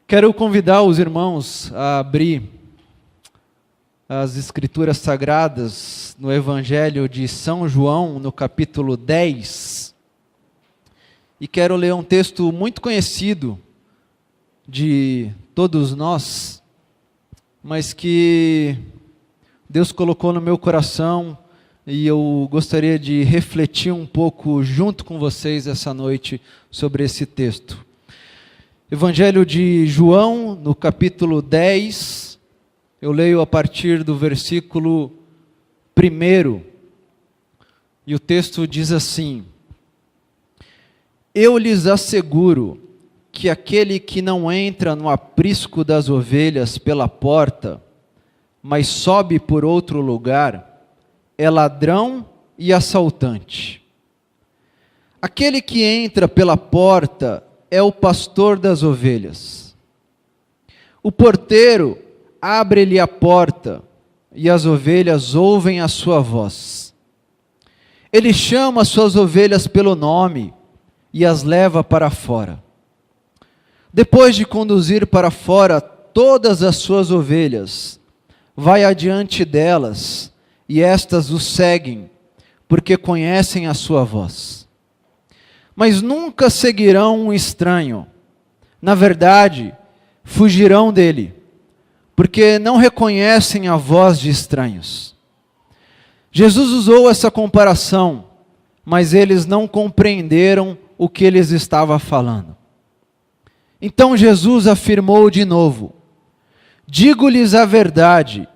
Quero convidar os irmãos a abrir as Escrituras Sagradas no Evangelho de São João, no capítulo 10. E quero ler um texto muito conhecido de todos nós, mas que Deus colocou no meu coração e eu gostaria de refletir um pouco junto com vocês essa noite sobre esse texto. Evangelho de João, no capítulo 10, eu leio a partir do versículo 1, e o texto diz assim: Eu lhes asseguro que aquele que não entra no aprisco das ovelhas pela porta, mas sobe por outro lugar, é ladrão e assaltante. Aquele que entra pela porta é o pastor das ovelhas. O porteiro abre-lhe a porta e as ovelhas ouvem a sua voz. Ele chama as suas ovelhas pelo nome e as leva para fora. Depois de conduzir para fora todas as suas ovelhas, vai adiante delas e estas o seguem, porque conhecem a sua voz. Mas nunca seguirão um estranho. Na verdade, fugirão dele, porque não reconhecem a voz de estranhos. Jesus usou essa comparação, mas eles não compreenderam o que ele estava falando. Então Jesus afirmou de novo: Digo-lhes a verdade,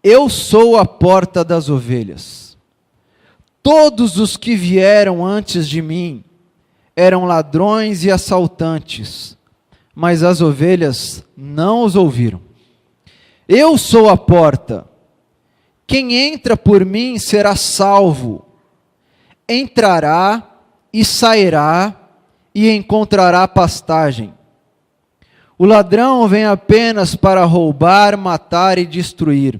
eu sou a porta das ovelhas. Todos os que vieram antes de mim eram ladrões e assaltantes, mas as ovelhas não os ouviram. Eu sou a porta. Quem entra por mim será salvo. Entrará e sairá e encontrará pastagem. O ladrão vem apenas para roubar, matar e destruir.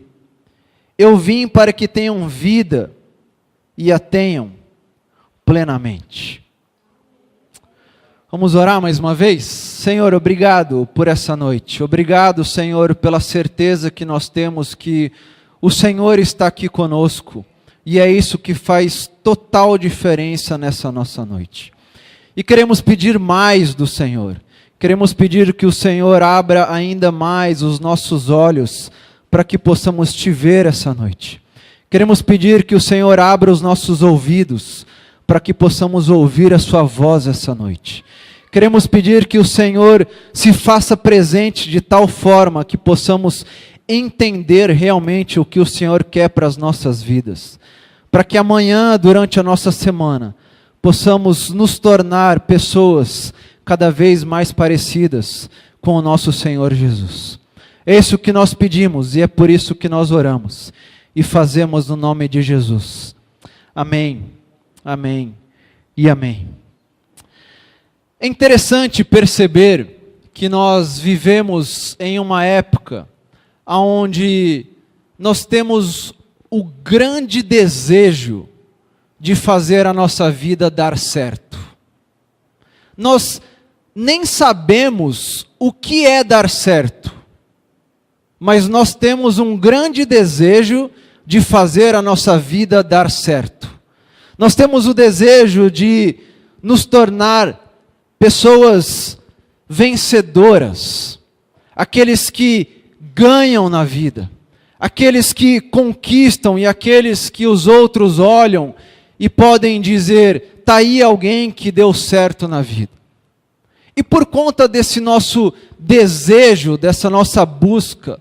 Eu vim para que tenham vida e a tenham plenamente. Vamos orar mais uma vez? Senhor, obrigado por essa noite. Obrigado, Senhor, pela certeza que nós temos que o Senhor está aqui conosco. E é isso que faz total diferença nessa nossa noite. E queremos pedir mais do Senhor. Queremos pedir que o Senhor abra ainda mais os nossos olhos para que possamos te ver essa noite. Queremos pedir que o Senhor abra os nossos ouvidos para que possamos ouvir a sua voz essa noite. Queremos pedir que o Senhor se faça presente de tal forma que possamos entender realmente o que o Senhor quer para as nossas vidas. Para que amanhã, durante a nossa semana, possamos nos tornar pessoas cada vez mais parecidas com o nosso Senhor Jesus. É isso que nós pedimos e é por isso que nós oramos. E fazemos no nome de Jesus. Amém, amém e amém. É interessante perceber que nós vivemos em uma época onde nós temos o grande desejo de fazer a nossa vida dar certo. Nós nem sabemos o que é dar certo, mas nós temos um grande desejo de fazer a nossa vida dar certo. Nós temos o desejo de nos tornar pessoas vencedoras, aqueles que ganham na vida, aqueles que conquistam e aqueles que os outros olham e podem dizer: está aí alguém que deu certo na vida. E por conta desse nosso desejo, dessa nossa busca,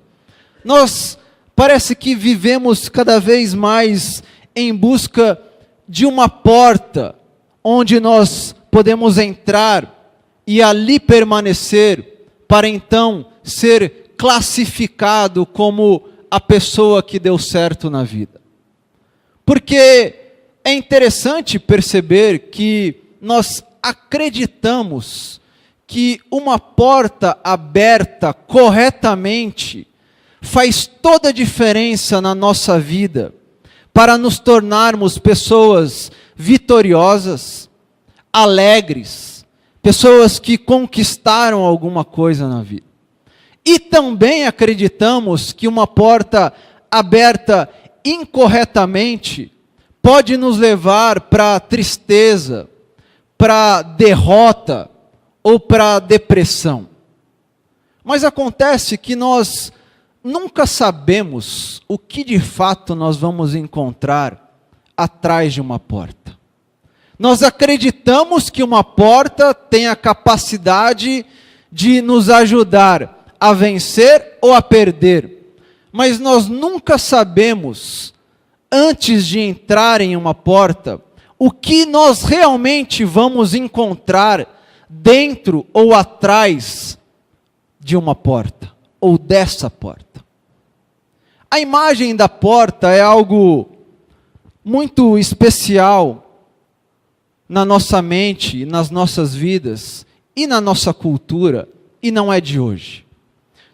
nós parece que vivemos cada vez mais em busca de uma porta onde nós podemos entrar e ali permanecer para então ser classificado como a pessoa que deu certo na vida. Porque é interessante perceber que nós acreditamos que uma porta aberta corretamente faz toda a diferença na nossa vida, para nos tornarmos pessoas vitoriosas, alegres, pessoas que conquistaram alguma coisa na vida. E também acreditamos que uma porta aberta incorretamente pode nos levar para tristeza, para derrota ou para depressão. Mas acontece que nós nunca sabemos o que de fato nós vamos encontrar atrás de uma porta. Nós acreditamos que uma porta tem a capacidade de nos ajudar a vencer ou a perder, mas nós nunca sabemos, antes de entrar em uma porta, o que nós realmente vamos encontrar dentro ou atrás de uma porta, ou dessa porta. A imagem da porta é algo muito especial na nossa mente, nas nossas vidas e na nossa cultura, e não é de hoje.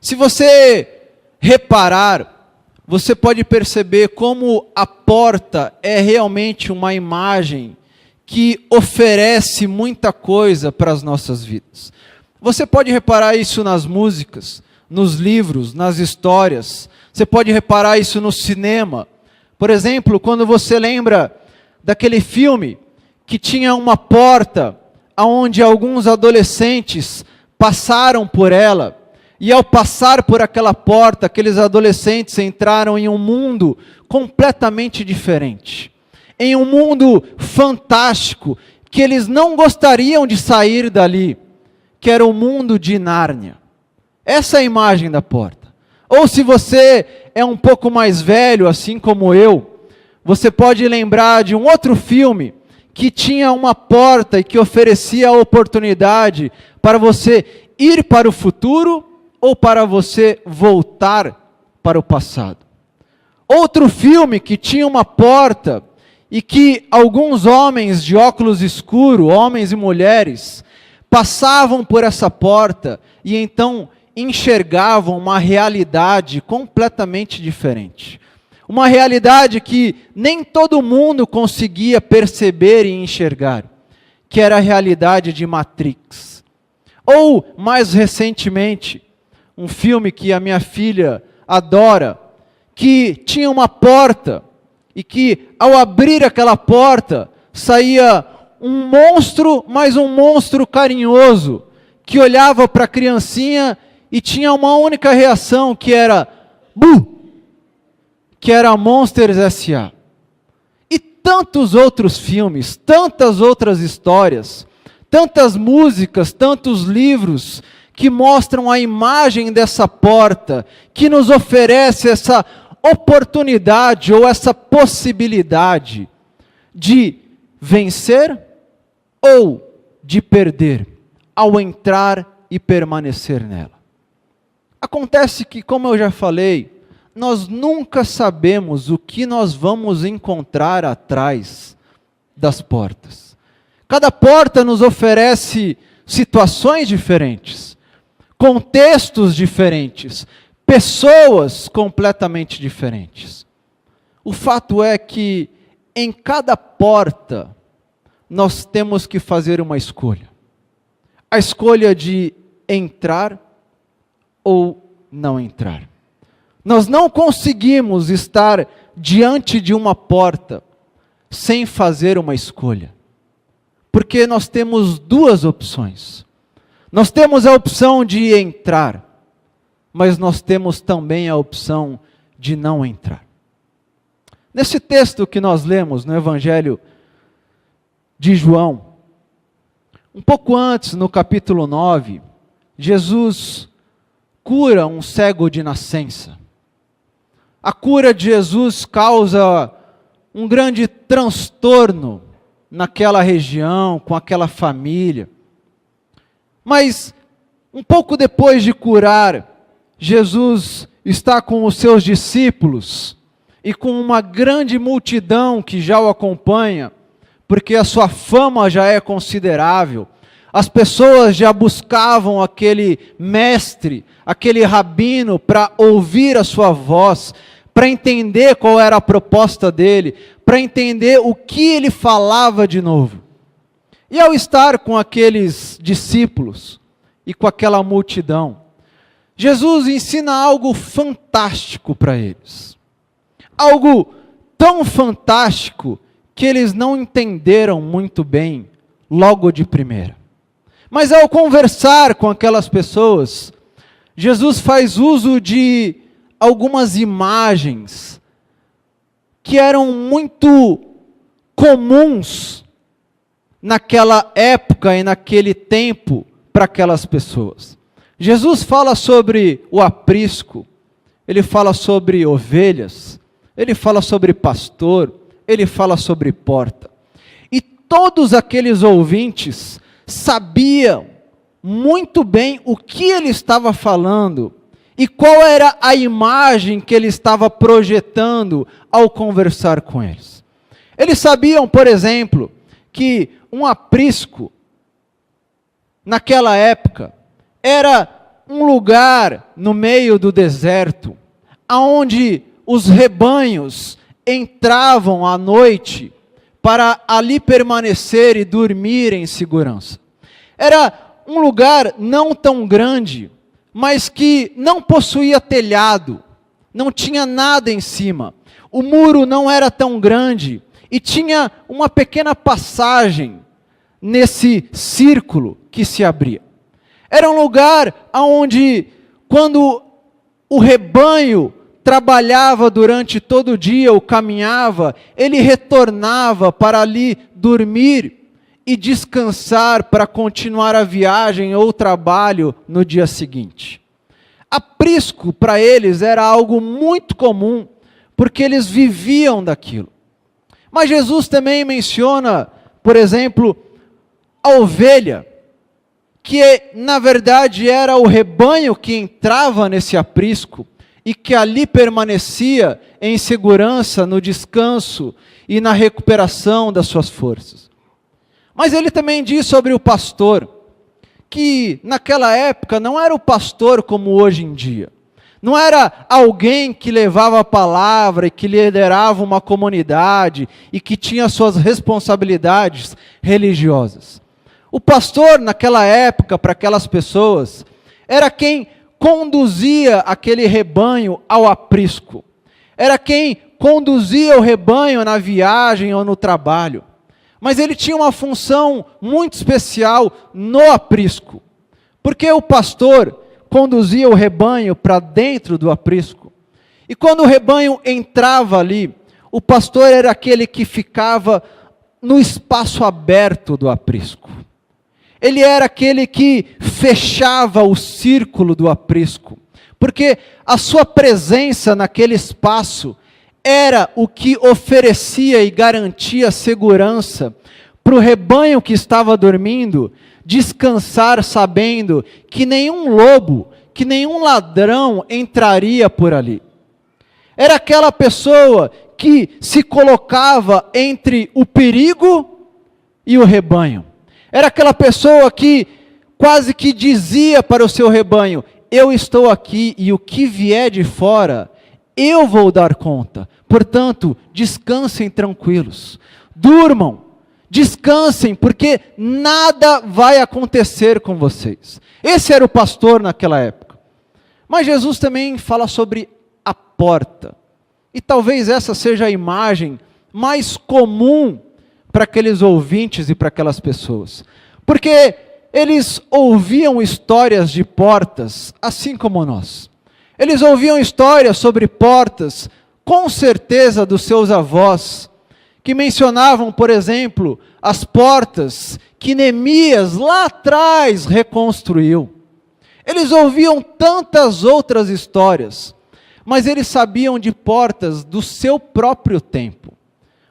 Se você reparar, você pode perceber como a porta é realmente uma imagem que oferece muita coisa para as nossas vidas. Você pode reparar isso nas músicas, nos livros, nas histórias. Você pode reparar isso no cinema. Por exemplo, quando você lembra daquele filme que tinha uma porta onde alguns adolescentes passaram por ela, e ao passar por aquela porta, aqueles adolescentes entraram em um mundo completamente diferente. Em um mundo fantástico, que eles não gostariam de sair dali, que era o mundo de Nárnia. Essa é a imagem da porta. Ou se você é um pouco mais velho, assim como eu, você pode lembrar de um outro filme que tinha uma porta e que oferecia a oportunidade para você ir para o futuro ou para você voltar para o passado. Outro filme que tinha uma porta e que alguns homens de óculos escuros, homens e mulheres, passavam por essa porta e então enxergavam uma realidade completamente diferente. Uma realidade que nem todo mundo conseguia perceber e enxergar, que era a realidade de Matrix. Ou, mais recentemente, um filme que a minha filha adora, que tinha uma porta, e que ao abrir aquela porta, saía um monstro, mas um monstro carinhoso, que olhava para a criancinha e tinha uma única reação, que era "Bu!", que era Monsters S.A. E tantos outros filmes, tantas outras histórias, tantas músicas, tantos livros, que mostram a imagem dessa porta, que nos oferece essa oportunidade ou essa possibilidade de vencer ou de perder ao entrar e permanecer nela. Acontece que, como eu já falei, nós nunca sabemos o que nós vamos encontrar atrás das portas. Cada porta nos oferece situações diferentes, contextos diferentes, pessoas completamente diferentes. O fato é que em cada porta nós temos que fazer uma escolha. A escolha de entrar ou não entrar. Nós não conseguimos estar diante de uma porta sem fazer uma escolha. Porque nós temos duas opções. Nós temos a opção de entrar, mas nós temos também a opção de não entrar. Nesse texto que nós lemos no Evangelho de João, um pouco antes, no capítulo 9, Jesus cura um cego de nascença. A cura de Jesus causa um grande transtorno naquela região, com aquela família. Mas, um pouco depois de curar, Jesus está com os seus discípulos e com uma grande multidão que já o acompanha, porque a sua fama já é considerável. As pessoas já buscavam aquele mestre, aquele rabino, para ouvir a sua voz, para entender qual era a proposta dele, para entender o que ele falava de novo. E ao estar com aqueles discípulos e com aquela multidão, Jesus ensina algo fantástico para eles. Algo tão fantástico que eles não entenderam muito bem logo de primeira. Mas ao conversar com aquelas pessoas, Jesus faz uso de algumas imagens que eram muito comuns naquela época e naquele tempo para aquelas pessoas. Jesus fala sobre o aprisco, ele fala sobre ovelhas, ele fala sobre pastor, ele fala sobre porta. E todos aqueles ouvintes sabiam muito bem o que ele estava falando e qual era a imagem que ele estava projetando ao conversar com eles. Eles sabiam, por exemplo, que um aprisco, naquela época, era um lugar no meio do deserto, aonde os rebanhos entravam à noite para ali permanecer e dormir em segurança. Era um lugar não tão grande, mas que não possuía telhado, não tinha nada em cima. O muro não era tão grande e tinha uma pequena passagem nesse círculo que se abria. Era um lugar onde, quando o rebanho trabalhava durante todo o dia ou caminhava, ele retornava para ali dormir e descansar para continuar a viagem ou o trabalho no dia seguinte. Aprisco para eles era algo muito comum, porque eles viviam daquilo. Mas Jesus também menciona, por exemplo, a ovelha, que na verdade era o rebanho que entrava nesse aprisco e que ali permanecia em segurança no descanso e na recuperação das suas forças. Mas ele também diz sobre o pastor, que naquela época não era o pastor como hoje em dia. Não era alguém que levava a palavra e que liderava uma comunidade e que tinha suas responsabilidades religiosas. O pastor, naquela época, para aquelas pessoas, era quem conduzia aquele rebanho ao aprisco. Era quem conduzia o rebanho na viagem ou no trabalho. Mas ele tinha uma função muito especial no aprisco. Porque o pastor conduzia o rebanho para dentro do aprisco. E quando o rebanho entrava ali, o pastor era aquele que ficava no espaço aberto do aprisco. Ele era aquele que fechava o círculo do aprisco, porque a sua presença naquele espaço era o que oferecia e garantia segurança para o rebanho que estava dormindo descansar sabendo que nenhum lobo, que nenhum ladrão entraria por ali. Era aquela pessoa que se colocava entre o perigo e o rebanho. Era aquela pessoa que quase que dizia para o seu rebanho: eu estou aqui e o que vier de fora, eu vou dar conta. Portanto, descansem tranquilos, durmam, descansem, porque nada vai acontecer com vocês. Esse era o pastor naquela época. Mas Jesus também fala sobre a porta. E talvez essa seja a imagem mais comum para aqueles ouvintes e para aquelas pessoas. Porque eles ouviam histórias de portas, assim como nós. Eles ouviam histórias sobre portas, com certeza dos seus avós, que mencionavam, por exemplo, as portas que Neemias lá atrás reconstruiu. Eles ouviam tantas outras histórias, mas eles sabiam de portas do seu próprio tempo.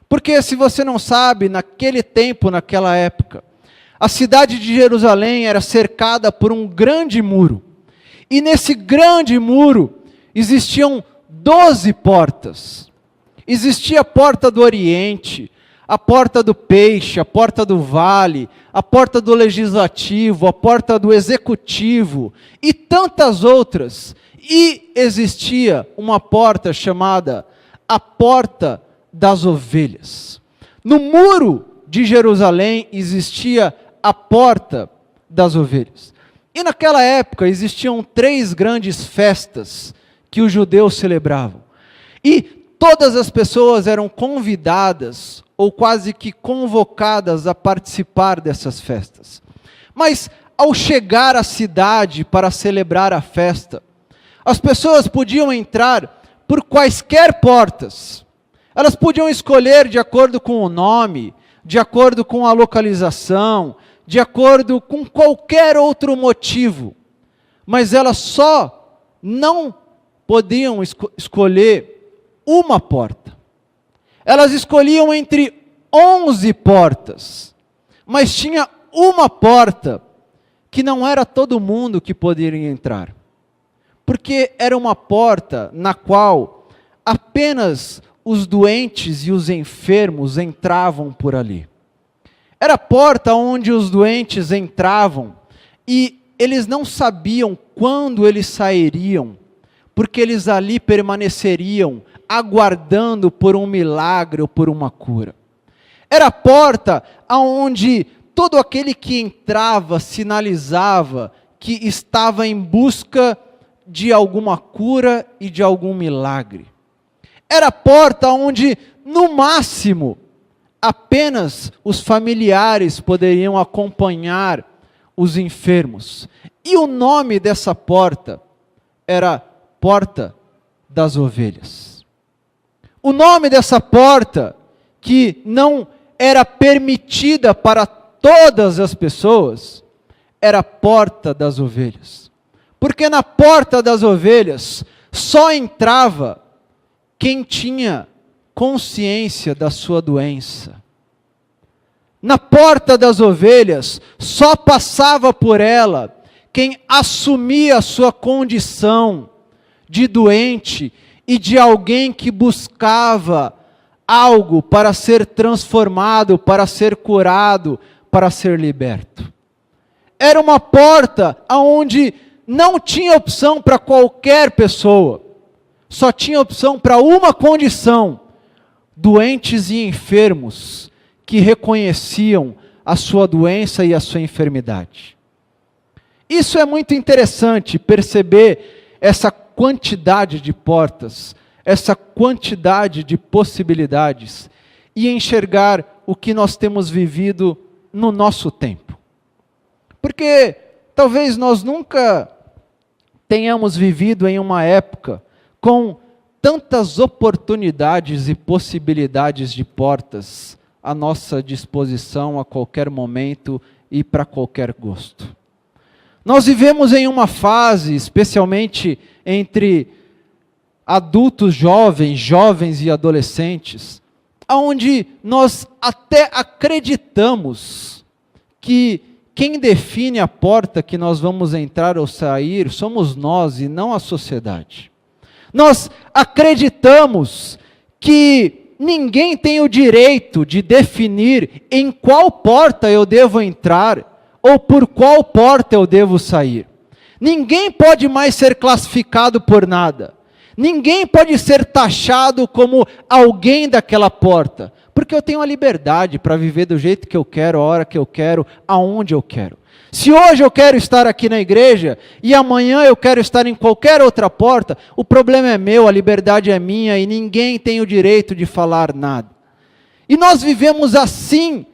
Porque se você não sabe, naquele tempo, naquela época, a cidade de Jerusalém era cercada por um grande muro. E nesse grande muro existiam 12 portas. Existia a porta do Oriente, a porta do Peixe, a porta do Vale, a porta do Legislativo, a porta do Executivo e tantas outras. E existia uma porta chamada a Porta das Ovelhas. No muro de Jerusalém existia a porta das ovelhas. E naquela época existiam 3 grandes festas que os judeus celebravam. E todas as pessoas eram convidadas, ou quase que convocadas a participar dessas festas. Mas ao chegar à cidade para celebrar a festa, as pessoas podiam entrar por quaisquer portas. Elas podiam escolher de acordo com o nome, de acordo com a localização, de acordo com qualquer outro motivo. Mas elas só não podiam escolher uma porta. Elas escolhiam entre 11 portas, mas tinha uma porta que não era todo mundo que poderia entrar. Porque era uma porta na qual apenas os doentes e os enfermos entravam por ali. Era a porta onde os doentes entravam e eles não sabiam quando eles sairiam, porque eles ali permaneceriam aguardando por um milagre ou por uma cura. Era a porta aonde todo aquele que entrava sinalizava que estava em busca de alguma cura e de algum milagre. Era a porta onde, no máximo, apenas os familiares poderiam acompanhar os enfermos. E o nome dessa porta era Porta das Ovelhas. O nome dessa porta, que não era permitida para todas as pessoas, era Porta das Ovelhas. Porque na Porta das Ovelhas só entrava quem tinha consciência da sua doença. Na Porta das Ovelhas só passava por ela quem assumia a sua condição de doente e de alguém que buscava algo para ser transformado, para ser curado, para ser liberto. Era uma porta onde não tinha opção para qualquer pessoa, só tinha opção para uma condição: doentes e enfermos que reconheciam a sua doença e a sua enfermidade. Isso é muito interessante, perceber essa quantidade de portas, essa quantidade de possibilidades, e enxergar o que nós temos vivido no nosso tempo. Porque talvez nós nunca tenhamos vivido em uma época com tantas oportunidades e possibilidades de portas à nossa disposição a qualquer momento e para qualquer gosto. Nós vivemos em uma fase, especialmente entre adultos jovens, jovens e adolescentes, onde nós até acreditamos que quem define a porta que nós vamos entrar ou sair somos nós e não a sociedade. Nós acreditamos que ninguém tem o direito de definir em qual porta eu devo entrar ou por qual porta eu devo sair. Ninguém pode mais ser classificado por nada. Ninguém pode ser taxado como alguém daquela porta, porque eu tenho a liberdade para viver do jeito que eu quero, a hora que eu quero, aonde eu quero. Se hoje eu quero estar aqui na igreja e amanhã eu quero estar em qualquer outra porta, o problema é meu, a liberdade é minha e ninguém tem o direito de falar nada. E nós vivemos assim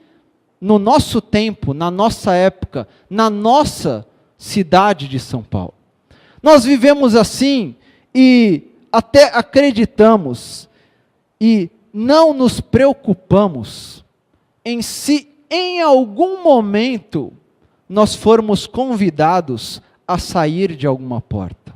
no nosso tempo, na nossa época, na nossa cidade de São Paulo. Nós vivemos assim e até acreditamos e não nos preocupamos se em algum momento nós formos convidados a sair de alguma porta.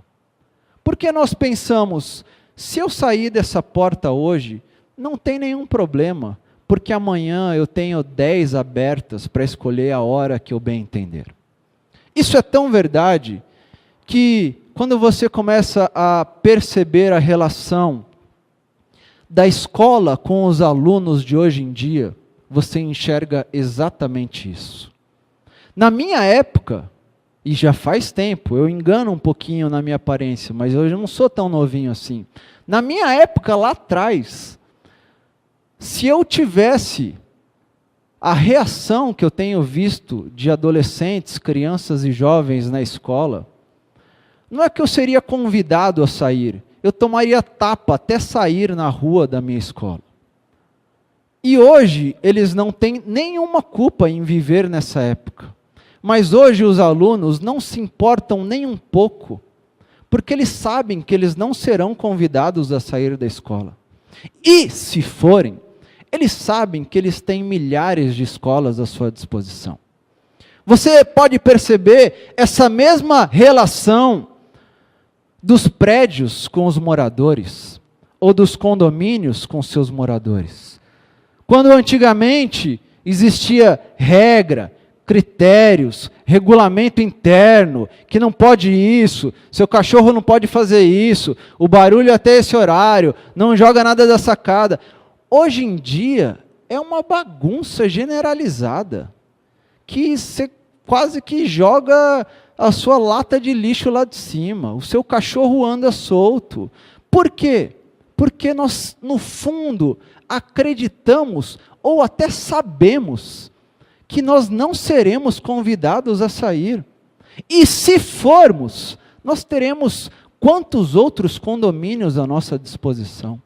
Porque nós pensamos, se eu sair dessa porta hoje, não tem nenhum problema, porque amanhã eu tenho 10 abertas para escolher a hora que eu bem entender. Isso é tão verdade que quando você começa a perceber a relação da escola com os alunos de hoje em dia, você enxerga exatamente isso. Na minha época, e já faz tempo, eu engano um pouquinho na minha aparência, mas eu já não sou tão novinho assim. Na minha época, lá atrás, se eu tivesse a reação que eu tenho visto de adolescentes, crianças e jovens na escola, não é que eu seria convidado a sair, eu tomaria tapa até sair na rua da minha escola. E hoje eles não têm nenhuma culpa em viver nessa época. Mas hoje os alunos não se importam nem um pouco, porque eles sabem que eles não serão convidados a sair da escola. E se forem, eles sabem que eles têm milhares de escolas à sua disposição. Você pode perceber essa mesma relação dos prédios com os moradores, ou dos condomínios com seus moradores. Quando antigamente existia regra, critérios, regulamento interno, que não pode isso, seu cachorro não pode fazer isso, o barulho até esse horário, não joga nada da sacada. Hoje em dia é uma bagunça generalizada, que você quase que joga a sua lata de lixo lá de cima, o seu cachorro anda solto. Por quê? Porque nós, no fundo, acreditamos ou até sabemos que nós não seremos convidados a sair. E se formos, nós teremos quantos outros condomínios à nossa disposição?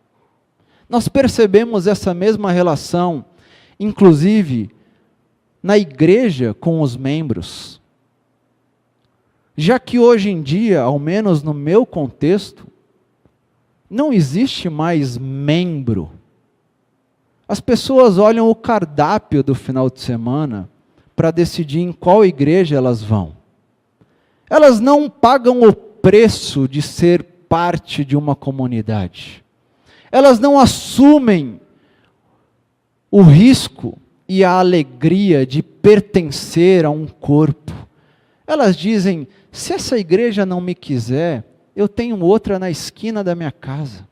Nós percebemos essa mesma relação, inclusive, na igreja com os membros. Já que hoje em dia, ao menos no meu contexto, não existe mais membro. As pessoas olham o cardápio do final de semana para decidir em qual igreja elas vão. Elas não pagam o preço de ser parte de uma comunidade. Elas não assumem o risco e a alegria de pertencer a um corpo. Elas dizem, se essa igreja não me quiser, eu tenho outra na esquina da minha casa.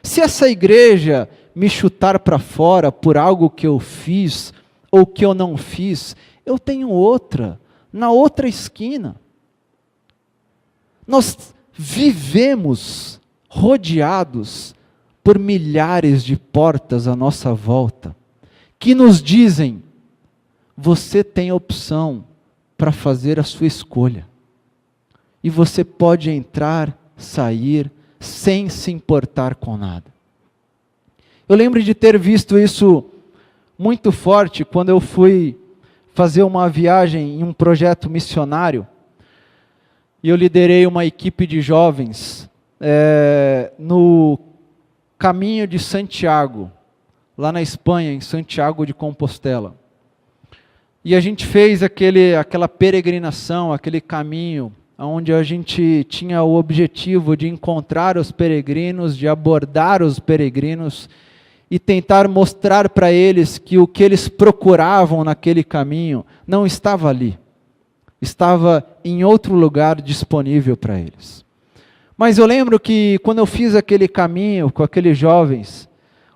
Se essa igreja me chutar para fora por algo que eu fiz ou que eu não fiz, eu tenho outra, na outra esquina. Nós vivemos rodeados por milhares de portas à nossa volta, que nos dizem, você tem a opção para fazer a sua escolha. E você pode entrar, sair, sem se importar com nada. Eu lembro de ter visto isso muito forte quando eu fui fazer uma viagem em um projeto missionário. E eu liderei uma equipe de jovens no caminho de Santiago, lá na Espanha, em Santiago de Compostela. E a gente fez aquela peregrinação, aquele caminho, onde a gente tinha o objetivo de encontrar os peregrinos, de abordar os peregrinos e tentar mostrar para eles que o que eles procuravam naquele caminho não estava ali, estava em outro lugar disponível para eles. Mas eu lembro que quando eu fiz aquele caminho com aqueles jovens,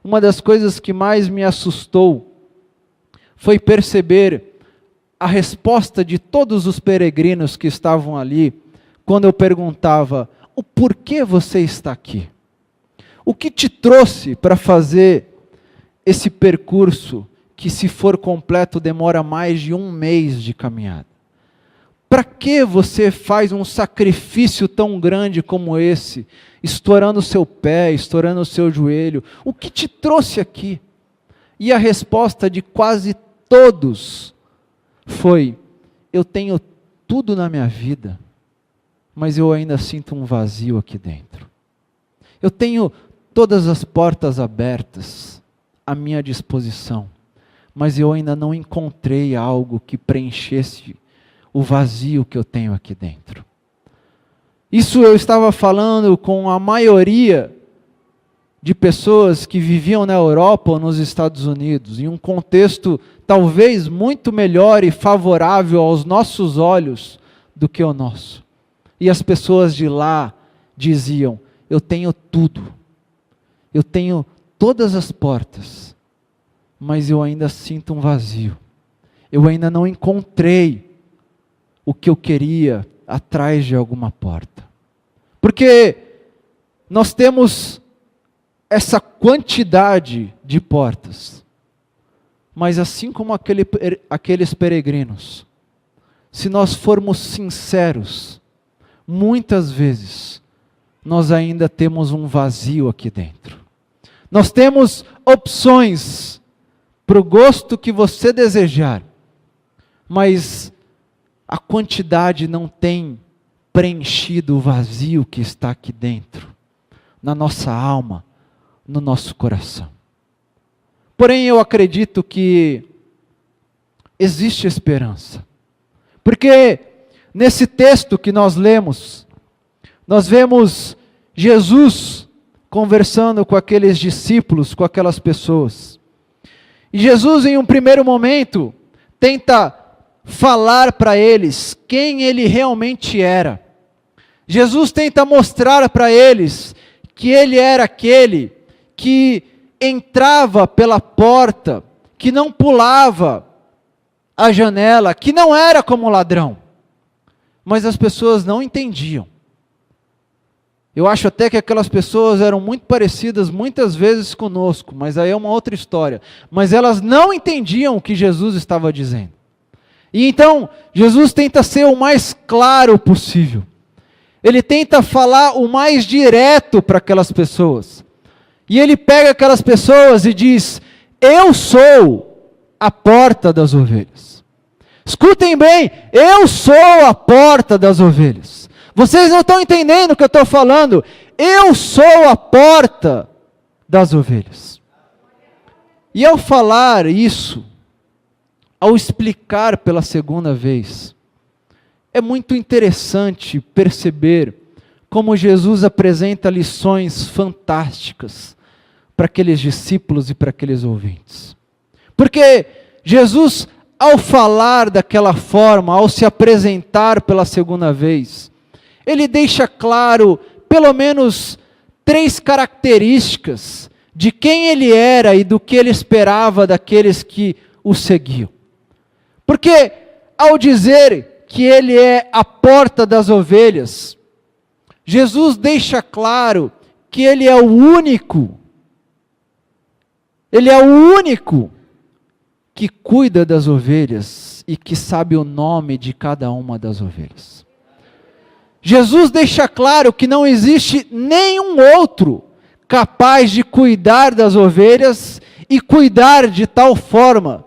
uma das coisas que mais me assustou foi perceber a resposta de todos os peregrinos que estavam ali, quando eu perguntava, o porquê você está aqui? O que te trouxe para fazer esse percurso, que se for completo demora mais de 1 mês de caminhada? Para que você faz um sacrifício tão grande como esse, estourando o seu pé, estourando o seu joelho? O que te trouxe aqui? E a resposta de quase todos foi, eu tenho tudo na minha vida, mas eu ainda sinto um vazio aqui dentro. Eu tenho todas as portas abertas à minha disposição, mas eu ainda não encontrei algo que preenchesse o vazio que eu tenho aqui dentro. Isso eu estava falando com a maioria de pessoas que viviam na Europa ou nos Estados Unidos, em um contexto talvez muito melhor e favorável aos nossos olhos do que o nosso. E as pessoas de lá diziam, eu tenho tudo, eu tenho todas as portas, mas eu ainda sinto um vazio. Eu ainda não encontrei o que eu queria atrás de alguma porta. Porque nós temos essa quantidade de portas, Mas assim como aqueles peregrinos, se nós formos sinceros, muitas vezes nós ainda temos um vazio aqui dentro. Nós temos opções para o gosto que você desejar, mas a quantidade não tem preenchido o vazio que está aqui dentro, na nossa alma, no nosso coração. Porém, eu acredito que existe esperança, porque nesse texto que nós lemos, nós vemos Jesus conversando com aqueles discípulos, com aquelas pessoas. E Jesus, em um primeiro momento, tenta falar para eles quem ele realmente era. Jesus tenta mostrar para eles que ele era aquele que entrava pela porta, que não pulava a janela, que não era como ladrão. Mas as pessoas não entendiam. Eu acho até que aquelas pessoas eram muito parecidas muitas vezes conosco, mas aí é uma outra história. Mas elas não entendiam o que Jesus estava dizendo. E então, Jesus tenta ser o mais claro possível. Ele tenta falar o mais direto para aquelas pessoas. E ele pega aquelas pessoas e diz: eu sou a porta das ovelhas. Escutem bem, eu sou a porta das ovelhas. Vocês não estão entendendo o que eu estou falando. Eu sou a porta das ovelhas. E ao falar isso, ao explicar pela segunda vez, é muito interessante perceber como Jesus apresenta lições fantásticas para aqueles discípulos e para aqueles ouvintes. Porque Jesus, ao falar daquela forma, ao se apresentar pela segunda vez, ele deixa claro pelo menos 3 características de quem ele era e do que ele esperava daqueles que o seguiam. Porque ao dizer que ele é a porta das ovelhas, Jesus deixa claro que ele é o único que cuida das ovelhas e que sabe o nome de cada uma das ovelhas. Jesus deixa claro que não existe nenhum outro capaz de cuidar das ovelhas e cuidar de tal forma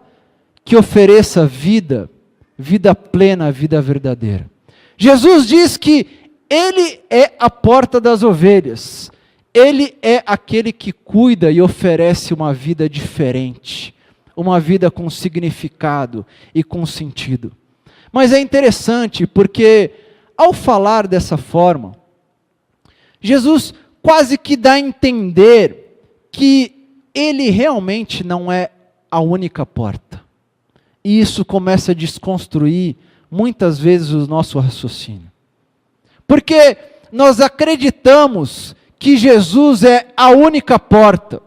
que ofereça vida plena, vida verdadeira. Jesus diz que ele é a porta das ovelhas. Ele é aquele que cuida e oferece uma vida diferente, uma vida com significado e com sentido. Mas é interessante porque, ao falar dessa forma, Jesus quase que dá a entender que ele realmente não é a única porta. E isso começa a desconstruir muitas vezes o nosso raciocínio. Porque nós acreditamos que Jesus é a única porta.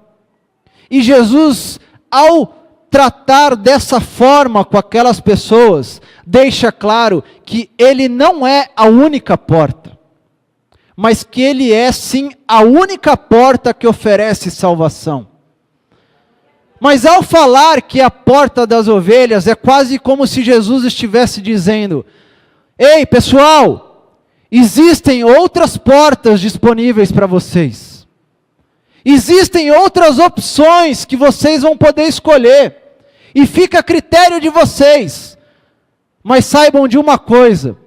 E Jesus, ao tratar dessa forma com aquelas pessoas, deixa claro que ele não é a única porta, mas que ele é sim a única porta que oferece salvação. Mas ao falar que é a porta das ovelhas, é quase como se Jesus estivesse dizendo: ei pessoal, existem outras portas disponíveis para vocês. Existem outras opções que vocês vão poder escolher. E fica a critério de vocês. Mas saibam de uma coisa: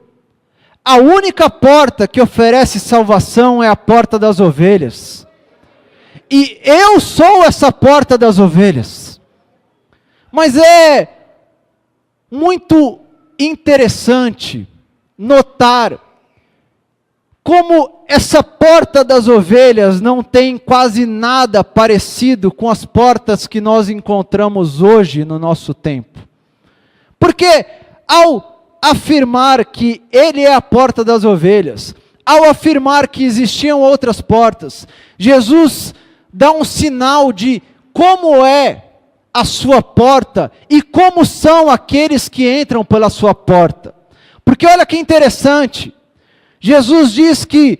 a única porta que oferece salvação é a porta das ovelhas. E eu sou essa porta das ovelhas. Mas é muito interessante notar como essa porta das ovelhas não tem quase nada parecido com as portas que nós encontramos hoje no nosso tempo. Porque ao afirmar que ele é a porta das ovelhas, ao afirmar que existiam outras portas, Jesus dá um sinal de como é a sua porta e como são aqueles que entram pela sua porta. Porque olha que interessante, Jesus diz que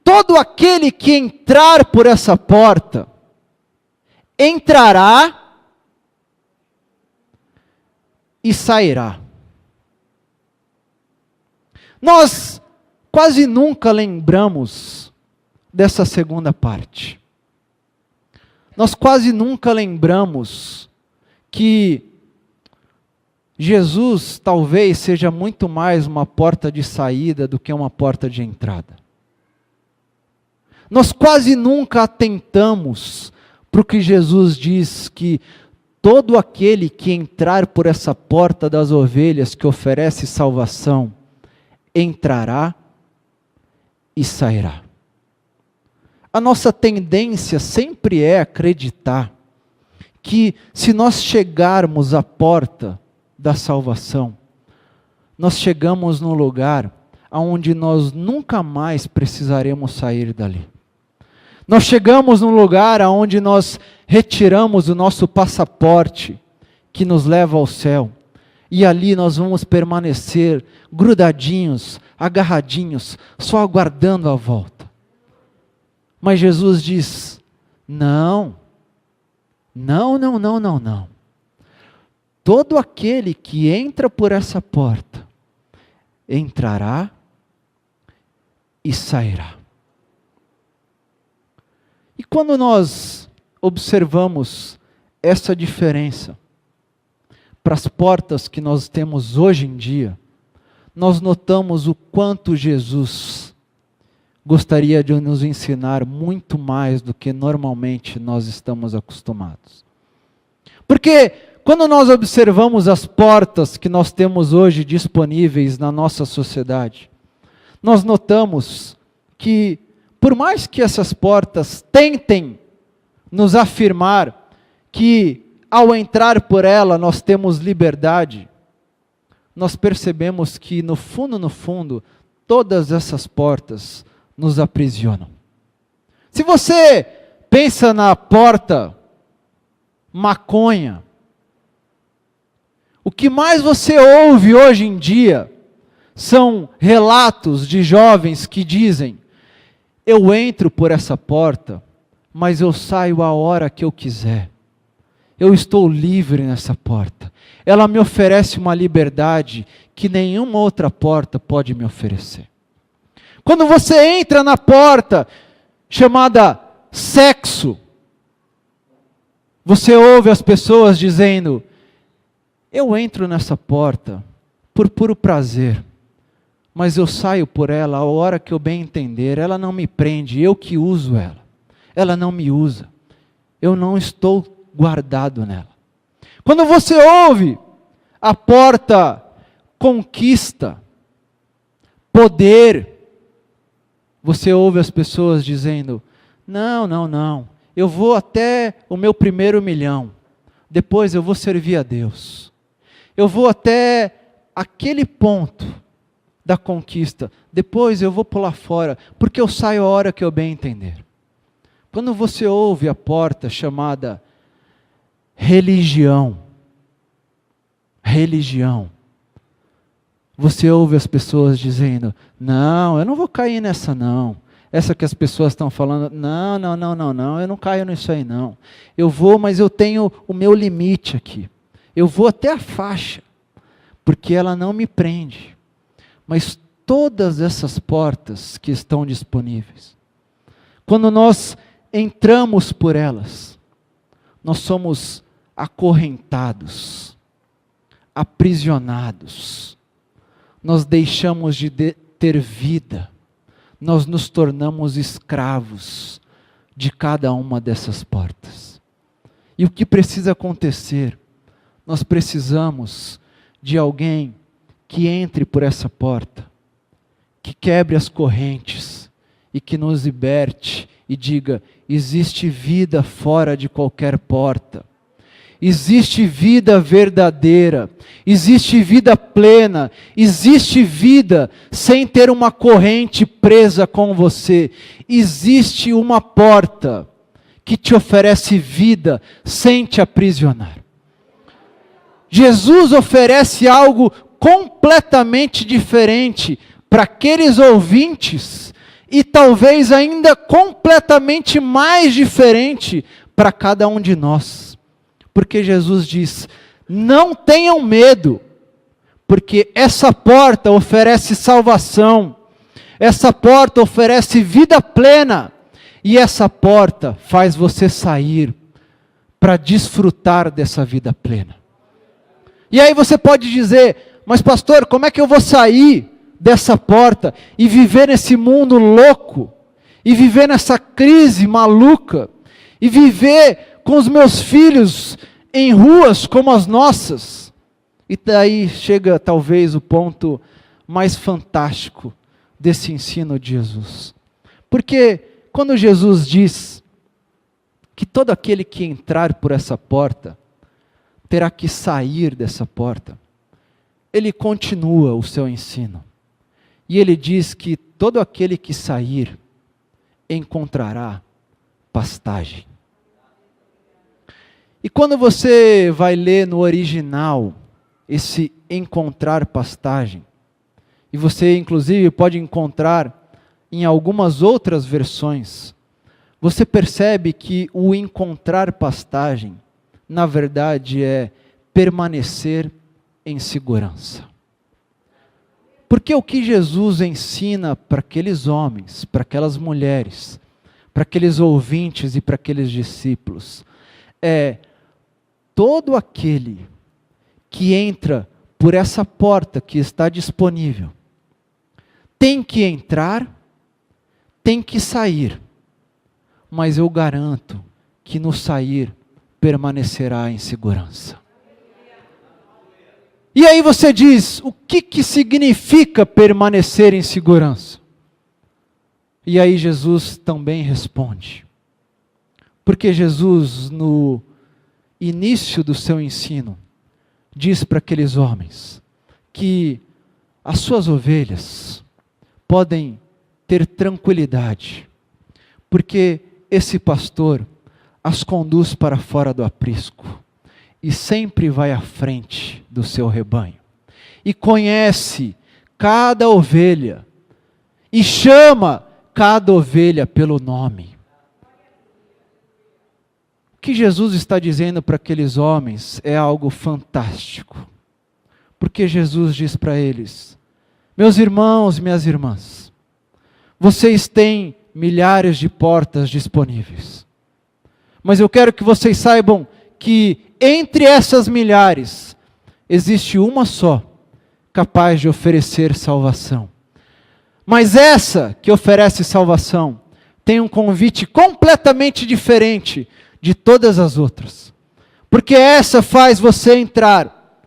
todo aquele que entrar por essa porta, entrará e sairá. Nós quase nunca lembramos dessa segunda parte. Nós quase nunca lembramos que Jesus talvez seja muito mais uma porta de saída do que uma porta de entrada. Nós quase nunca atentamos para o que Jesus diz, que todo aquele que entrar por essa porta das ovelhas que oferece salvação, entrará e sairá. A nossa tendência sempre é acreditar que se nós chegarmos à porta da salvação, nós chegamos num lugar onde nós nunca mais precisaremos sair dali. Nós chegamos num lugar onde nós retiramos o nosso passaporte que nos leva ao céu, e ali nós vamos permanecer grudadinhos, agarradinhos, só aguardando a volta. Mas Jesus diz: não. Todo aquele que entra por essa porta, entrará e sairá. E quando nós observamos essa diferença para as portas que nós temos hoje em dia, nós notamos o quanto Jesus gostaria de nos ensinar muito mais do que normalmente nós estamos acostumados. Porque quando nós observamos as portas que nós temos hoje disponíveis na nossa sociedade, nós notamos que, por mais que essas portas tentem nos afirmar que, ao entrar por ela, nós temos liberdade, nós percebemos que, no fundo, todas essas portas nos aprisionam. Se você pensa na porta maconha, o que mais você ouve hoje em dia são relatos de jovens que dizem: eu entro por essa porta, mas eu saio a hora que eu quiser. Eu estou livre nessa porta. Ela me oferece uma liberdade que nenhuma outra porta pode me oferecer. Quando você entra na porta chamada sexo, você ouve as pessoas dizendo: eu entro nessa porta por puro prazer, mas eu saio por ela a hora que eu bem entender. Ela não me prende, eu que uso ela. Ela não me usa. Eu não estou guardado nela. Quando você ouve a porta conquista, poder, você ouve as pessoas dizendo: não, eu vou até o meu primeiro milhão, depois eu vou servir a Deus. Eu vou até aquele ponto da conquista, depois eu vou pular fora, porque eu saio a hora que eu bem entender. Quando você ouve a porta chamada religião, você ouve as pessoas dizendo: não, eu não vou cair nessa não. Essa que as pessoas estão falando: não, eu não caio nisso aí não. Eu vou, mas eu tenho o meu limite aqui. Eu vou até a faixa, porque ela não me prende. Mas todas essas portas que estão disponíveis, quando nós entramos por elas, nós somos acorrentados, aprisionados. Nós deixamos de ter vida. Nós nos tornamos escravos de cada uma dessas portas. E o que precisa acontecer? Nós precisamos de alguém que entre por essa porta, que quebre as correntes e que nos liberte e diga: existe vida fora de qualquer porta. Existe vida verdadeira, existe vida plena, existe vida sem ter uma corrente presa com você. Existe uma porta que te oferece vida sem te aprisionar. Jesus oferece algo completamente diferente para aqueles ouvintes e talvez ainda completamente mais diferente para cada um de nós. Porque Jesus diz: Não tenham medo, porque essa porta oferece salvação, essa porta oferece vida plena, e essa porta faz você sair para desfrutar dessa vida plena. E aí você pode dizer, mas pastor, como é que eu vou sair dessa porta e viver nesse mundo louco, e viver nessa crise maluca, e viver com os meus filhos em ruas como as nossas? E daí chega talvez o ponto mais fantástico desse ensino de Jesus. Porque quando Jesus diz que todo aquele que entrar por essa porta terá que sair dessa porta, ele continua o seu ensino. E ele diz que todo aquele que sair encontrará pastagem. E quando você vai ler no original esse encontrar pastagem, e você inclusive pode encontrar em algumas outras versões, você percebe que o encontrar pastagem, na verdade, é permanecer em segurança. Porque o que Jesus ensina para aqueles homens, para aquelas mulheres, para aqueles ouvintes e para aqueles discípulos, é todo aquele que entra por essa porta que está disponível, tem que entrar, tem que sair, mas eu garanto que no sair permanecerá em segurança. E aí você diz, o que significa permanecer em segurança? E aí Jesus também responde. Porque Jesus, no início do seu ensino, diz para aqueles homens que as suas ovelhas podem ter tranquilidade, porque esse pastor as conduz para fora do aprisco e sempre vai à frente do seu rebanho e conhece cada ovelha e chama cada ovelha pelo nome. O que Jesus está dizendo para aqueles homens é algo fantástico, porque Jesus diz para eles: meus irmãos, minhas irmãs, vocês têm milhares de portas disponíveis, mas eu quero que vocês saibam que entre essas milhares existe uma só capaz de oferecer salvação. Mas essa que oferece salvação tem um convite completamente diferente de todas as outras. Porque essa faz você entrar,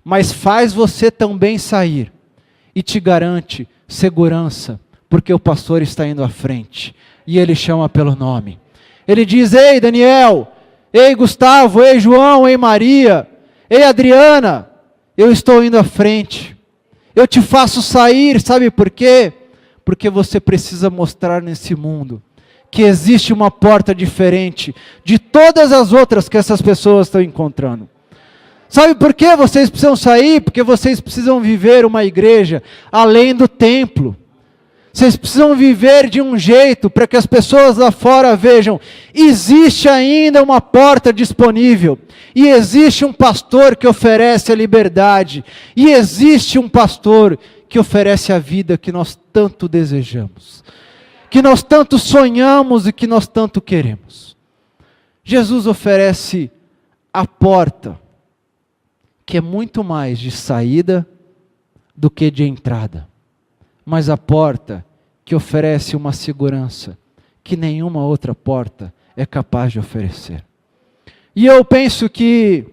mas faz você também sair. E te garante segurança, porque o pastor está indo à frente. E ele chama pelo nome. Ele diz: ei Daniel, ei Gustavo, ei João, ei Maria, ei Adriana, eu estou indo à frente. Eu te faço sair, sabe por quê? Porque você precisa mostrar nesse mundo que existe uma porta diferente de todas as outras que essas pessoas estão encontrando. Sabe por que vocês precisam sair? Porque vocês precisam viver uma igreja além do templo. Vocês precisam viver de um jeito para que as pessoas lá fora vejam, existe ainda uma porta disponível, e existe um pastor que oferece a liberdade, e existe um pastor que oferece a vida que nós tanto desejamos, que nós tanto sonhamos e que nós tanto queremos. Jesus oferece a porta, que é muito mais de saída do que de entrada, mas a porta que oferece uma segurança que nenhuma outra porta é capaz de oferecer. E eu penso que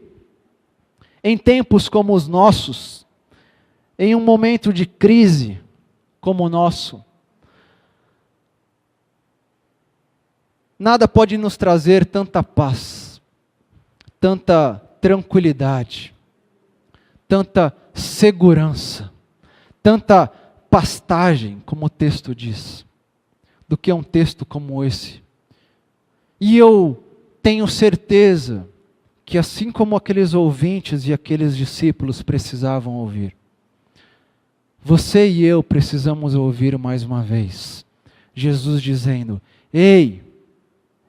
em tempos como os nossos, em um momento de crise como o nosso, nada pode nos trazer tanta paz, tanta tranquilidade, tanta segurança, tanta pastagem, como o texto diz, do que um texto como esse. E eu tenho certeza que assim como aqueles ouvintes e aqueles discípulos precisavam ouvir, você e eu precisamos ouvir mais uma vez, Jesus dizendo: ei,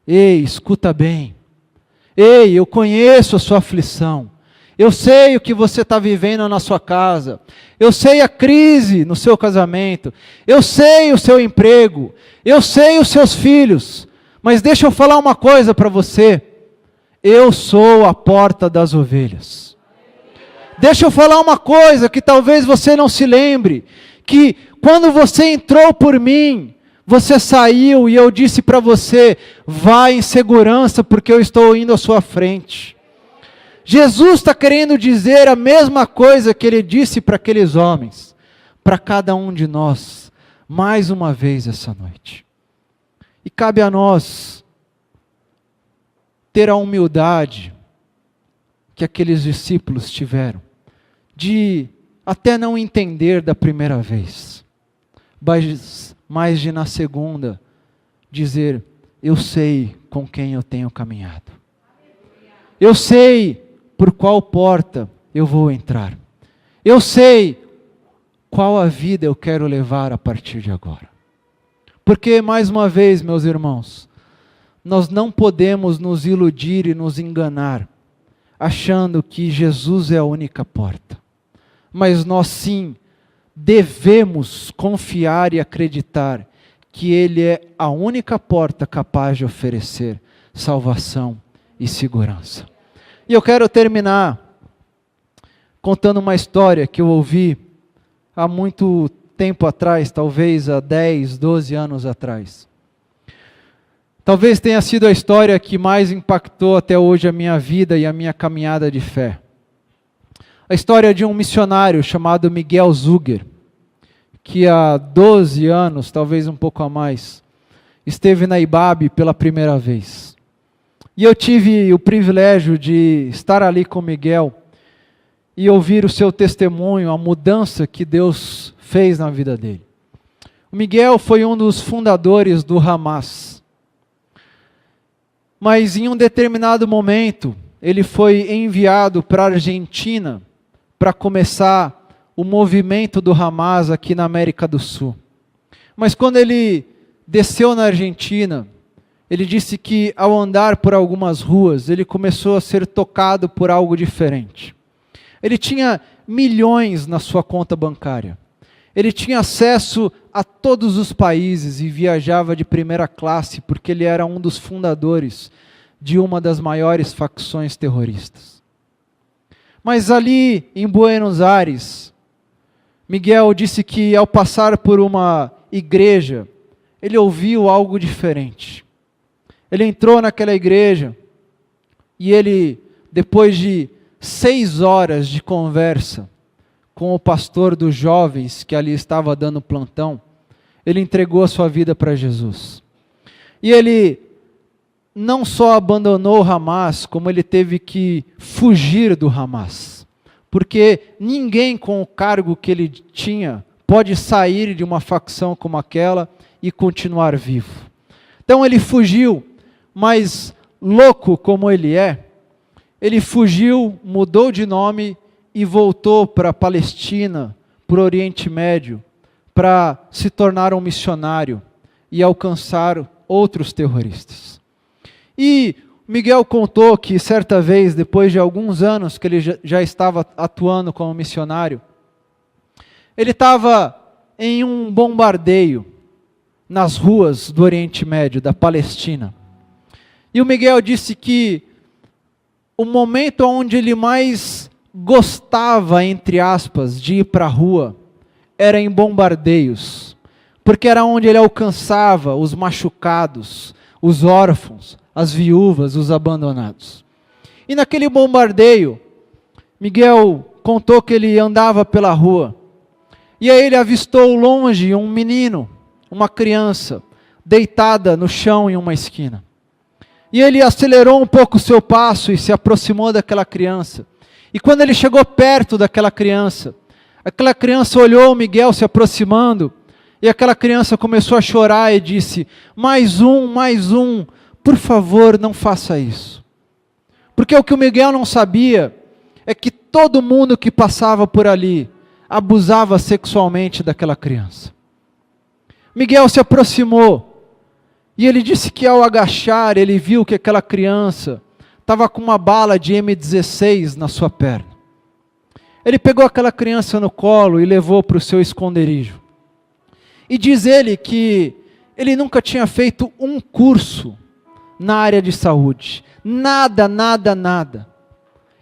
escuta bem, ei, eu conheço a sua aflição, Eu sei o que você está vivendo na sua casa. Eu sei a crise no seu casamento. Eu sei o seu emprego. Eu sei os seus filhos. Mas deixa eu falar uma coisa para você. Eu sou a porta das ovelhas. Deixa eu falar uma coisa que talvez você não se lembre. Que quando você entrou por mim, você saiu e eu disse para você, vá em segurança porque eu estou indo à sua frente. Jesus está querendo dizer a mesma coisa que ele disse para aqueles homens, para cada um de nós, mais uma vez essa noite. E cabe a nós ter a humildade que aqueles discípulos tiveram, de até não entender da primeira vez, mas de na segunda dizer, eu sei com quem eu tenho caminhado. Eu sei por qual porta eu vou entrar. Eu sei qual a vida eu quero levar a partir de agora. Porque, mais uma vez, meus irmãos, nós não podemos nos iludir e nos enganar, achando que Jesus é a única porta. Mas nós sim, devemos confiar e acreditar que Ele é a única porta capaz de oferecer salvação e segurança. E eu quero terminar contando uma história que eu ouvi há muito tempo atrás, talvez há 10, 12 anos atrás. Talvez tenha sido a história que mais impactou até hoje a minha vida e a minha caminhada de fé. A história de um missionário chamado Miguel Zuger, que há 12 anos, talvez um pouco a mais, esteve na IBAB pela primeira vez. E eu tive o privilégio de estar ali com Miguel e ouvir o seu testemunho, a mudança que Deus fez na vida dele. O Miguel foi um dos fundadores do Hamas. Mas em um determinado momento, ele foi enviado para a Argentina para começar o movimento do Hamas aqui na América do Sul. Mas quando ele desceu na Argentina, ele disse que ao andar por algumas ruas, ele começou a ser tocado por algo diferente. Ele tinha milhões na sua conta bancária. Ele tinha acesso a todos os países e viajava de primeira classe, porque ele era um dos fundadores de uma das maiores facções terroristas. Mas ali em Buenos Aires, Miguel disse que ao passar por uma igreja, ele ouviu algo diferente. Ele entrou naquela igreja e ele, depois de 6 horas de conversa com o pastor dos jovens que ali estava dando plantão, ele entregou a sua vida para Jesus. E ele não só abandonou o Hamas, como ele teve que fugir do Hamas. Porque ninguém com o cargo que ele tinha pode sair de uma facção como aquela e continuar vivo. Então ele fugiu, mas louco como ele é, ele fugiu, mudou de nome e voltou para a Palestina, para o Oriente Médio, para se tornar um missionário e alcançar outros terroristas. E Miguel contou que certa vez, depois de alguns anos que ele já estava atuando como missionário, ele estava em um bombardeio nas ruas do Oriente Médio, da Palestina. E o Miguel disse que o momento onde ele mais gostava, entre aspas, de ir para a rua, era em bombardeios, porque era onde ele alcançava os machucados, os órfãos, as viúvas, os abandonados. E naquele bombardeio, Miguel contou que ele andava pela rua, e aí ele avistou longe um menino, uma criança, deitada no chão em uma esquina. E ele acelerou um pouco o seu passo e se aproximou daquela criança. E quando ele chegou perto daquela criança olhou o Miguel se aproximando, e aquela criança começou a chorar e disse, mais um, por favor, não faça isso. Porque o que o Miguel não sabia é que todo mundo que passava por ali abusava sexualmente daquela criança. Miguel se aproximou e ele disse que ao agachar ele viu que aquela criança estava com uma bala de M16 na sua perna. Ele pegou aquela criança no colo e levou para o seu esconderijo. E diz ele que ele nunca tinha feito um curso na área de saúde. Nada.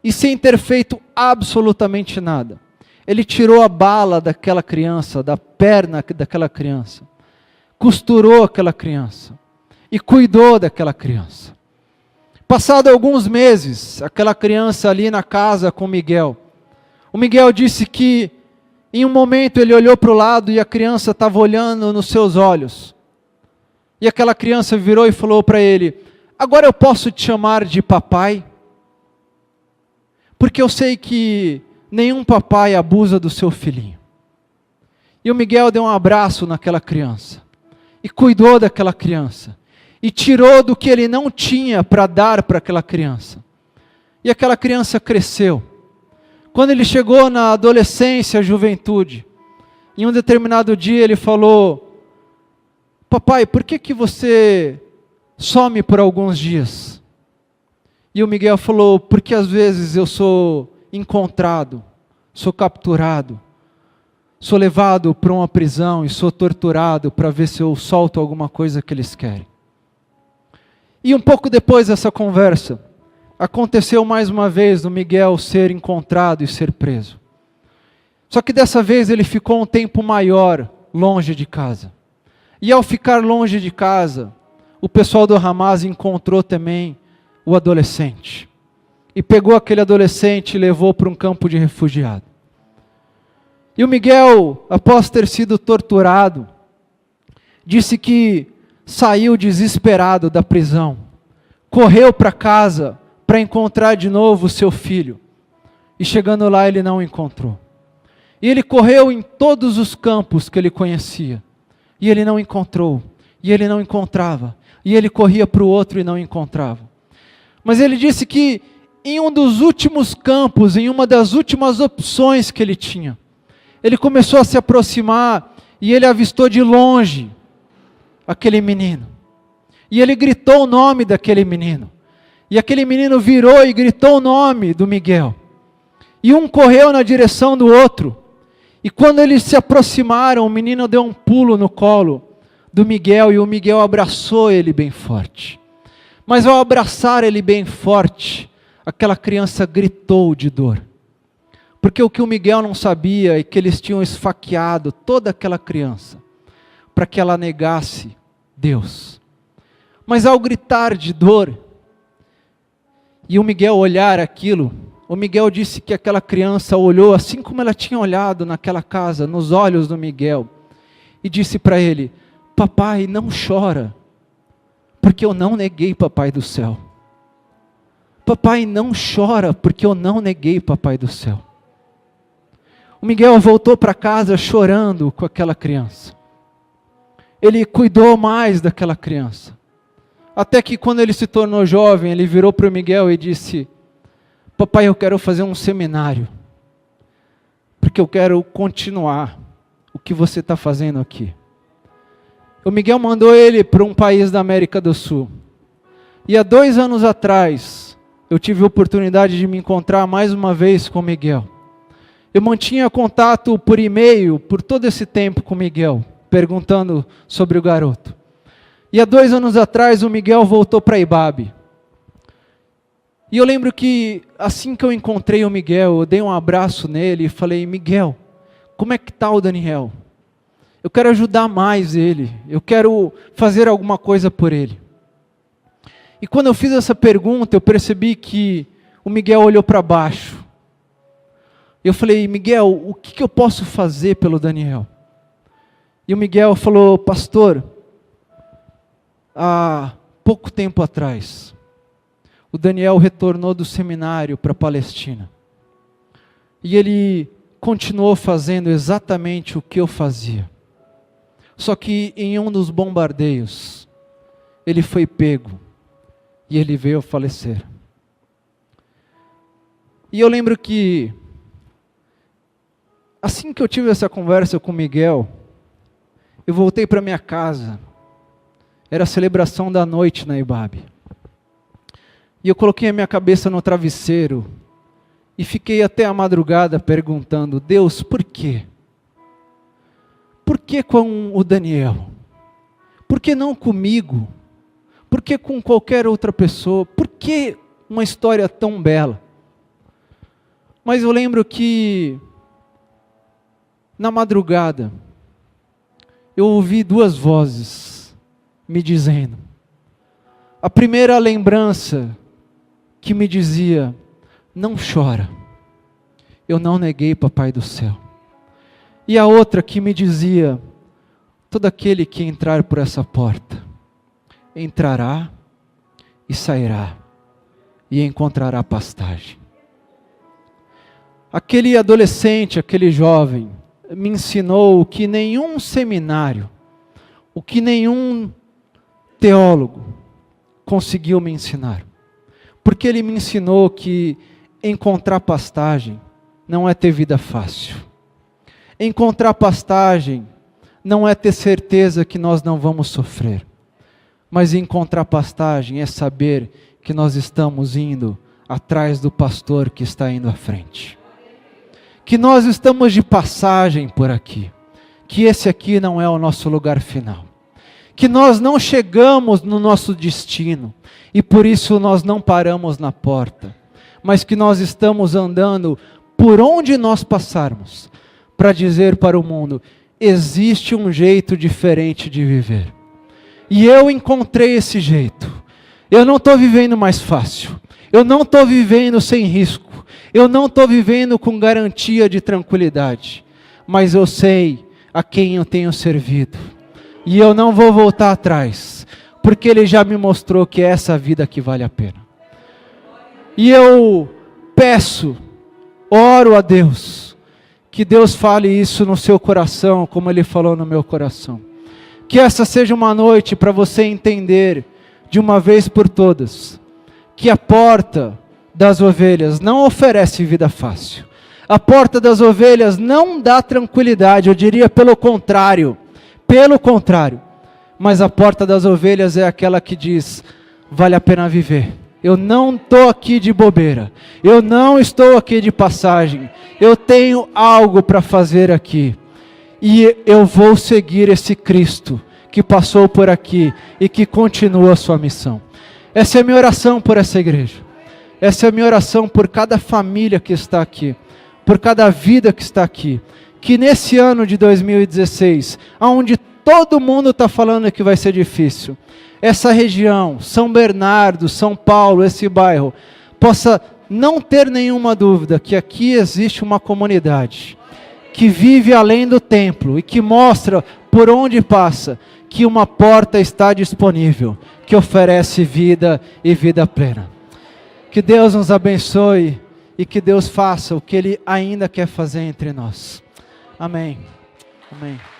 E sem ter feito absolutamente nada. Ele tirou a bala daquela criança, da perna daquela criança. Costurou aquela criança. E cuidou daquela criança. Passado alguns meses, aquela criança ali na casa com Miguel. O Miguel disse que em um momento ele olhou para o lado e a criança estava olhando nos seus olhos. E aquela criança virou e falou para ele: agora eu posso te chamar de papai? Porque eu sei que nenhum papai abusa do seu filhinho. E o Miguel deu um abraço naquela criança. E cuidou daquela criança. E tirou do que ele não tinha para dar para aquela criança. E aquela criança cresceu. Quando ele chegou na adolescência, juventude, em um determinado dia ele falou: papai, por que você some por alguns dias? E o Miguel falou: porque às vezes eu sou encontrado, sou capturado, sou levado para uma prisão e sou torturado para ver se eu solto alguma coisa que eles querem. E um pouco depois dessa conversa, aconteceu mais uma vez o Miguel ser encontrado e ser preso. Só que dessa vez ele ficou um tempo maior longe de casa. E ao ficar longe de casa, o pessoal do Hamas encontrou também o adolescente. E pegou aquele adolescente e levou para um campo de refugiado. E o Miguel, após ter sido torturado, disse que saiu desesperado da prisão. Correu para casa para encontrar de novo o seu filho. E chegando lá ele não o encontrou. E ele correu em todos os campos que ele conhecia. E ele não encontrou. E ele não encontrava. E ele corria para o outro e não encontrava. Mas ele disse que em um dos últimos campos, em uma das últimas opções que ele tinha, ele começou a se aproximar e ele avistou de longe aquele menino. E ele gritou o nome daquele menino. E aquele menino virou e gritou o nome do Miguel. E um correu na direção do outro. E quando eles se aproximaram, o menino deu um pulo no colo do Miguel e o Miguel abraçou ele bem forte. Mas ao abraçar ele bem forte, aquela criança gritou de dor. Porque o que o Miguel não sabia é que eles tinham esfaqueado toda aquela criança para que ela negasse Deus. Mas ao gritar de dor, e o Miguel olhar aquilo, o Miguel disse que aquela criança olhou assim como ela tinha olhado naquela casa, nos olhos do Miguel, e disse para ele: papai, não chora, porque eu não neguei papai do céu. Papai, não chora, porque eu não neguei papai do céu. O Miguel voltou para casa chorando com aquela criança. Ele cuidou mais daquela criança. Até que quando ele se tornou jovem, ele virou para o Miguel e disse: papai, eu quero fazer um seminário, porque eu quero continuar o que você está fazendo aqui. O Miguel mandou ele para um país da América do Sul. E há 2 anos atrás, eu tive a oportunidade de me encontrar mais uma vez com o Miguel. Eu mantinha contato por e-mail por todo esse tempo com o Miguel, perguntando sobre o garoto. E há 2 anos atrás o Miguel voltou para Ibabe. E eu lembro que assim que eu encontrei o Miguel, eu dei um abraço nele e falei: Miguel, como é que está o Daniel? Eu quero ajudar mais ele, eu quero fazer alguma coisa por ele. E quando eu fiz essa pergunta, eu percebi que o Miguel olhou para baixo. Eu falei: Miguel, o que eu posso fazer pelo Daniel? E o Miguel falou: pastor, há pouco tempo atrás, o Daniel retornou do seminário para a Palestina. E ele continuou fazendo exatamente o que eu fazia. Só que em um dos bombardeios, ele foi pego e ele veio a falecer. E eu lembro que, assim que eu tive essa conversa com o Miguel, eu voltei para minha casa. Era a celebração da noite na Ibabe. E eu coloquei a minha cabeça no travesseiro e fiquei até a madrugada perguntando: Deus, por quê? Por que com o Daniel? Por que não comigo? Por que com qualquer outra pessoa? Por que uma história tão bela? Mas eu lembro que na madrugada eu ouvi duas vozes me dizendo. A primeira lembrança que me dizia: não chora, eu não neguei Papai do céu. E a outra que me dizia: todo aquele que entrar por essa porta, entrará e sairá, e encontrará pastagem. Aquele adolescente, aquele jovem, me ensinou o que nenhum seminário, o que nenhum teólogo conseguiu me ensinar. Porque ele me ensinou que encontrar pastagem não é ter vida fácil. Encontrar pastagem não é ter certeza que nós não vamos sofrer. Mas encontrar pastagem é saber que nós estamos indo atrás do pastor que está indo à frente. Que nós estamos de passagem por aqui. Que esse aqui não é o nosso lugar final. Que nós não chegamos no nosso destino e por isso nós não paramos na porta, mas que nós estamos andando por onde nós passarmos, para dizer para o mundo: existe um jeito diferente de viver. E eu encontrei esse jeito. Eu não estou vivendo mais fácil, eu não estou vivendo sem risco, eu não estou vivendo com garantia de tranquilidade, mas eu sei a quem eu tenho servido. E eu não vou voltar atrás, porque Ele já me mostrou que é essa vida que vale a pena. E eu peço, oro a Deus, que Deus fale isso no seu coração, como Ele falou no meu coração. Que essa seja uma noite para você entender, de uma vez por todas, que a porta das ovelhas não oferece vida fácil. A porta das ovelhas não dá tranquilidade, eu diria pelo contrário. Pelo contrário, mas a porta das ovelhas é aquela que diz: vale a pena viver. Eu não estou aqui de bobeira, eu não estou aqui de passagem, eu tenho algo para fazer aqui. E eu vou seguir esse Cristo que passou por aqui e que continua a sua missão. Essa é a minha oração por essa igreja. Essa é a minha oração por cada família que está aqui, por cada vida que está aqui. Que nesse ano de 2016, onde todo mundo está falando que vai ser difícil, essa região, São Bernardo, São Paulo, esse bairro, possa não ter nenhuma dúvida que aqui existe uma comunidade que vive além do templo e que mostra por onde passa que uma porta está disponível, que oferece vida e vida plena. Que Deus nos abençoe e que Deus faça o que Ele ainda quer fazer entre nós. Amém. Amém.